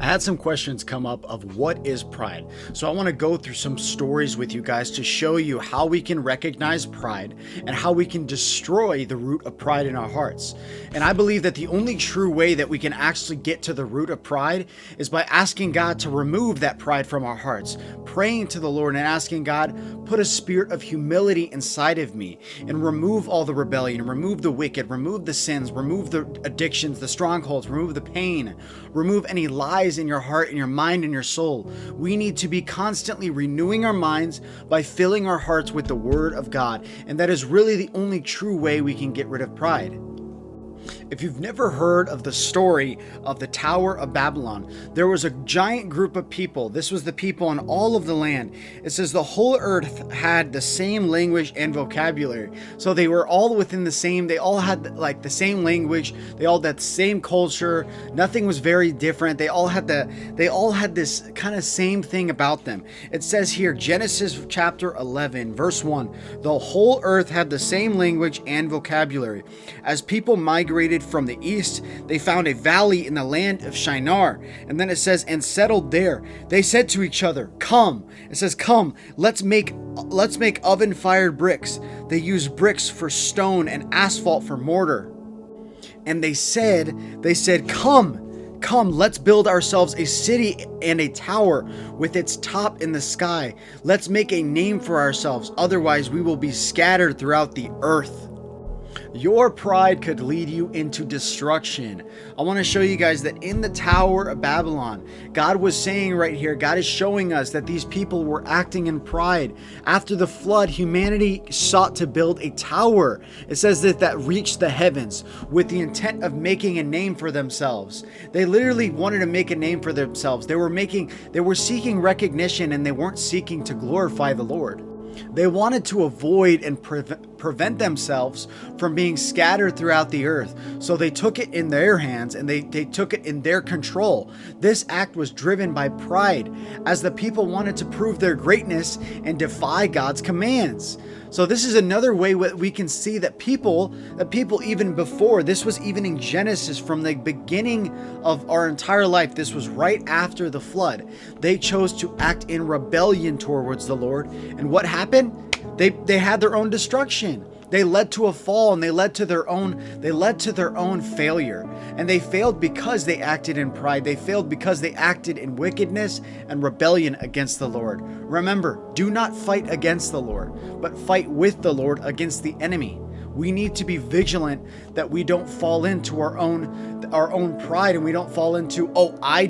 I had some questions come up of what is pride. So I want to go through some stories with you guys to show you how we can recognize pride and how we can destroy the root of pride in our hearts. And I believe that the only true way that we can actually get to the root of pride is by asking God to remove that pride from our hearts, praying to the Lord and asking God, put a spirit of humility inside of me and remove all the rebellion, remove the wicked, remove the sins, remove the addictions, the strongholds, remove the pain, remove any lies in your heart, in your mind, in your soul. We need to be constantly renewing our minds by filling our hearts with the Word of God. And that is really the only true way we can get rid of pride. If you've never heard of the story of the Tower of Babylon, there was a giant group of people. This was the people on all of the land. It says the whole earth had the same language and vocabulary. So they were all within the same, they all had like the same language. They all had the same culture. Nothing was very different. They all had this kind of same thing about them. It says here, Genesis chapter 11, verse 1, the whole earth had the same language and vocabulary. As people migrated from the east, they found a valley in the land of Shinar. And then it says, and settled there. They said to each other, come. It says, come, let's make oven fired bricks. They used bricks for stone and asphalt for mortar. And they said, come, let's build ourselves a city and a tower with its top in the sky. Let's make a name for ourselves. Otherwise we will be scattered throughout the earth. Your pride could lead you into destruction. I want to show you guys that in the Tower of Babylon, God was saying right here, God is showing us that these people were acting in pride. After the flood, humanity sought to build a tower. It says that reached the heavens with the intent of making a name for themselves. They literally wanted to make a name for themselves. They were seeking recognition, and they weren't seeking to glorify the Lord. They wanted to avoid and prevent themselves from being scattered throughout the earth. So they took it in their hands and they took it in their control. This act was driven by pride, as the people wanted to prove their greatness and defy God's commands. So this is another way we can see that people even before, this was even in Genesis, from the beginning of our entire life, this was right after the flood. They chose to act in rebellion towards the Lord. And what happened? They had their own destruction. They led to a fall, and they led to their own failure. And they failed because they acted in pride. They failed because they acted in wickedness and rebellion against the Lord. Remember, do not fight against the Lord, but fight with the Lord against the enemy. We need to be vigilant that we don't fall into our own pride, and we don't fall into, I